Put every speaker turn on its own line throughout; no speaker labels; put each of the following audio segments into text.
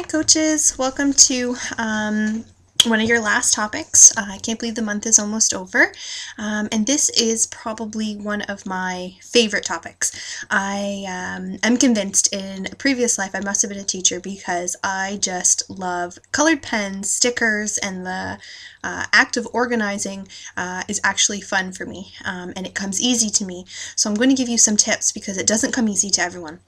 Hi coaches, welcome to one of your last topics. I can't believe the month is almost over, and this is probably one of my favorite topics. I am convinced in a previous life I must have been a teacher because I just love colored pens, stickers, and the act of organizing is actually fun for me, and it comes easy to me. So I'm going to give you some tips because it doesn't come easy to everyone.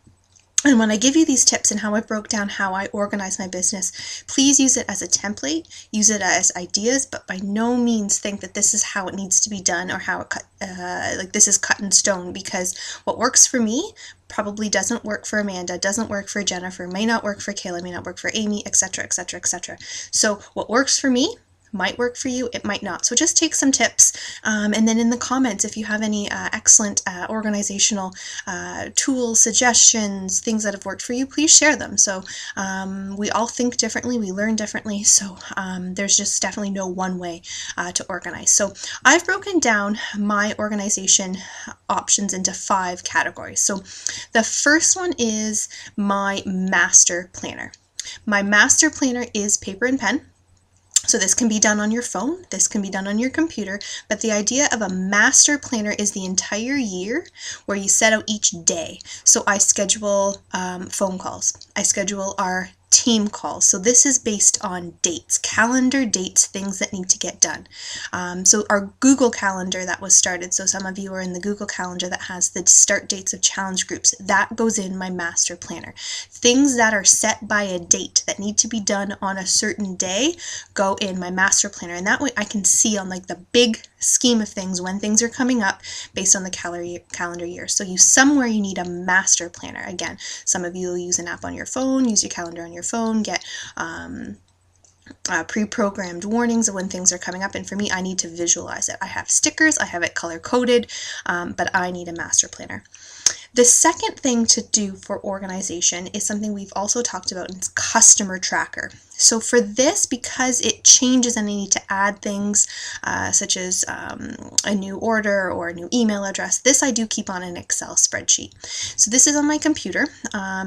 And when I give you these tips and how I broke down how I organize my business, please use it as a template, use it as ideas, but by no means think that this is how it needs to be done or how it like this is cut in stone, because what works for me probably doesn't work for Amanda, doesn't work for Jennifer, may not work for Kayla, may not work for Amy, etc., etc., etc. So what works for me might work for you, it might not. So just take some tips, and then in the comments, if you have any excellent organizational tools, suggestions, things that have worked for you, please share them. So we all think differently, we learn differently, so there's just definitely no one way to organize. So I've broken down my organization options into 5 categories. So the first one is my master planner. My master planner is paper and pen. So this can be done on your phone, this can be done on your computer, but the idea of a master planner is the entire year where you set out each day. So I schedule phone calls, I schedule our team calls. So this is based on dates, calendar dates, things that need to get done. So our Google Calendar that was started, so some of you are in the Google Calendar that has the start dates of challenge groups, that goes in my master planner. Things that are set by a date that need to be done on a certain day go in my master planner, and that way I can see on like the big scheme of things when things are coming up based on the calendar year. So somewhere you need a master planner. Again, some of you will use an app on your phone, use your calendar on your phone, get pre-programmed warnings of when things are coming up, and for me I need to visualize it. I have stickers, I have it color coded, but I need a master planner. The second thing to do for organization is something we've also talked about, and it's customer tracker. So for this, because it changes and I need to add things such as a new order or a new email address, this I do keep on an Excel spreadsheet. So this is on my computer,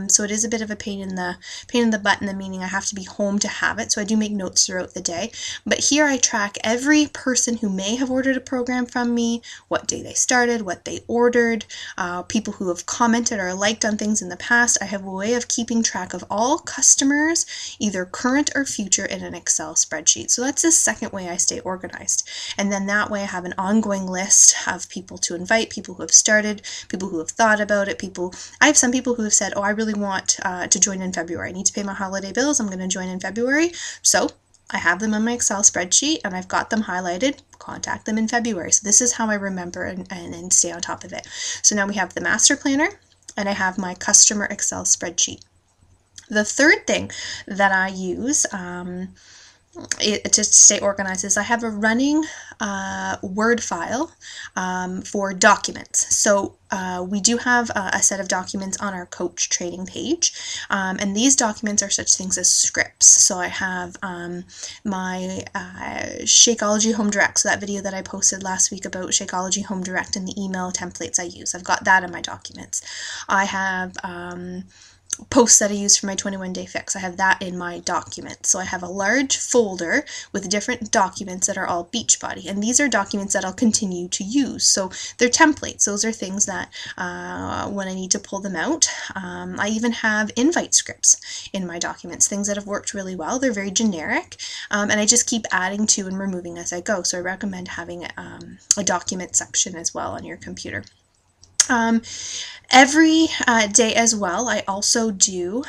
so it is a bit of a pain in the butt, in the meaning I have to be home to have it, so I do make notes throughout the day. But here I track every person who may have ordered a program from me, what day they started, what they ordered, people who have commented or liked on things in the past. I have a way of keeping track of all customers, either current or future, in an Excel spreadsheet. So that's the second way I stay organized. And then that way I have an ongoing list of people to invite, people who have started, people who have thought about it, I have some people who have said, oh, I really want to join in February. I need to pay my holiday bills. I'm going to join in February. So I have them on my Excel spreadsheet and I've got them highlighted. Contact them in February. So this is how I remember and stay on top of it. So now we have the master planner and I have my customer Excel spreadsheet. The third thing that I use to stay organized is I have a running Word file for documents. So we do have a set of documents on our coach training page, and these documents are such things as scripts. So I have my Shakeology Home Direct, so that video that I posted last week about Shakeology Home Direct and the email templates I use. I've got that in my documents. I have posts that I use for my 21-day fix. I have that in my documents. So I have a large folder with different documents that are all Beachbody, and these are documents that I'll continue to use. So they're templates. Those are things that when I need to pull them out. I even have invite scripts in my documents, things that have worked really well. They're very generic, and I just keep adding to and removing as I go. So I recommend having a document section as well on your computer. Every day as well, I also do,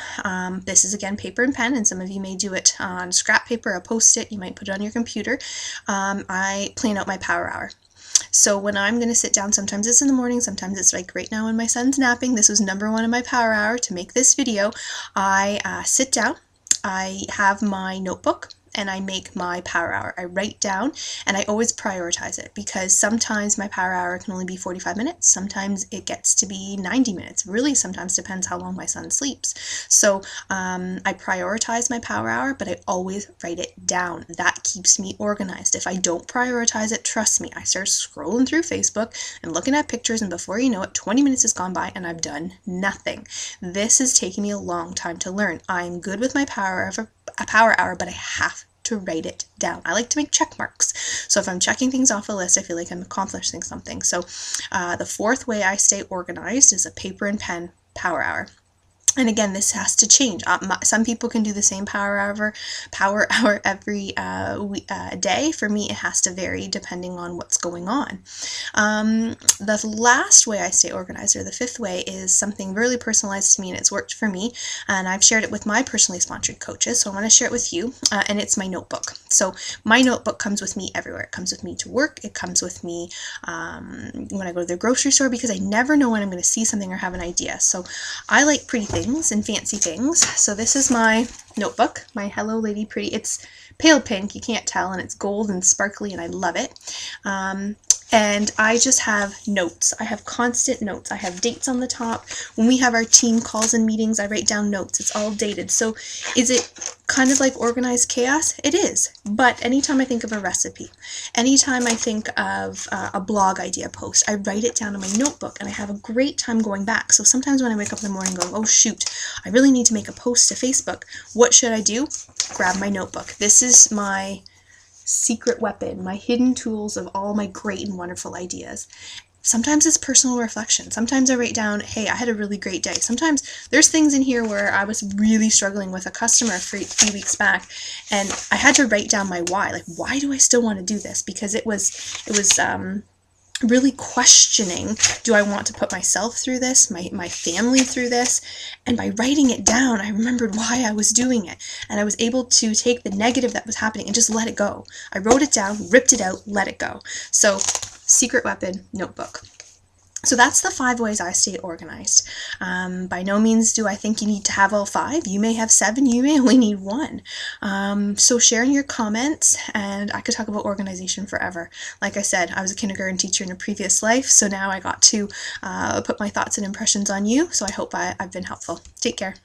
this is again paper and pen, and some of you may do it on scrap paper, a post-it, you might put it on your computer. I plan out my power hour. So when I'm going to sit down, sometimes it's in the morning, sometimes it's like right now when my son's napping. This was number 1 in my power hour to make this video. I sit down, I have my notebook, and I make my power hour. I write down and I always prioritize it, because sometimes my power hour can only be 45 minutes. Sometimes it gets to be 90 minutes. Really, sometimes depends how long my son sleeps. So I prioritize my power hour, but I always write it down. That keeps me organized. If I don't prioritize it, trust me, I start scrolling through Facebook and looking at pictures, and before you know it, 20 minutes has gone by and I've done nothing. This has taken me a long time to learn. I'm good with my power hour, but I have to write it down. I like to make check marks. So if I'm checking things off a list, I feel like I'm accomplishing something. So the fourth way I stay organized is a paper and pen power hour. And again, this has to change. Some people can do the same power hour every day. For me, it has to vary depending on what's going on. The last way I stay organized, or the fifth way, is something really personalized to me, and it's worked for me. And I've shared it with my personally sponsored coaches, so I want to share it with you. And it's my notebook. So my notebook comes with me everywhere. It comes with me to work. It comes with me when I go to the grocery store, because I never know when I'm going to see something or have an idea. So I like pretty things and fancy things. So this is my notebook, my Hello Lady Pretty. It's pale pink, you can't tell, and it's gold and sparkly, and I love it. And I just have notes. I have constant notes. I have dates on the top. When we have our team calls and meetings, I write down notes. It's all dated. So is it kind of like organized chaos? It is. But anytime I think of a recipe, anytime I think of a blog idea post, I write it down in my notebook, and I have a great time going back. So sometimes when I wake up in the morning going, oh shoot, I really need to make a post to Facebook. What should I do? Grab my notebook. This is my secret weapon, my hidden tools of all my great and wonderful ideas. Sometimes it's personal reflection. Sometimes I write down, hey, I had a really great day. Sometimes there's things in here where I was really struggling with a customer a few weeks back, and I had to write down my why. Like, why do I still want to do this? Because it was really questioning, do I want to put myself through this, my family through this? And by writing it down, I remembered why I was doing it, and I was able to take the negative that was happening and just let it go. I wrote it down, ripped it out, let it go. So secret weapon, notebook. So that's the 5 ways I stay organized. By no means do I think you need to have all 5. You may have 7, you may only need 1. So share in your comments, and I could talk about organization forever. Like I said, I was a kindergarten teacher in a previous life, so now I got to put my thoughts and impressions on you, so I hope I've been helpful. Take care.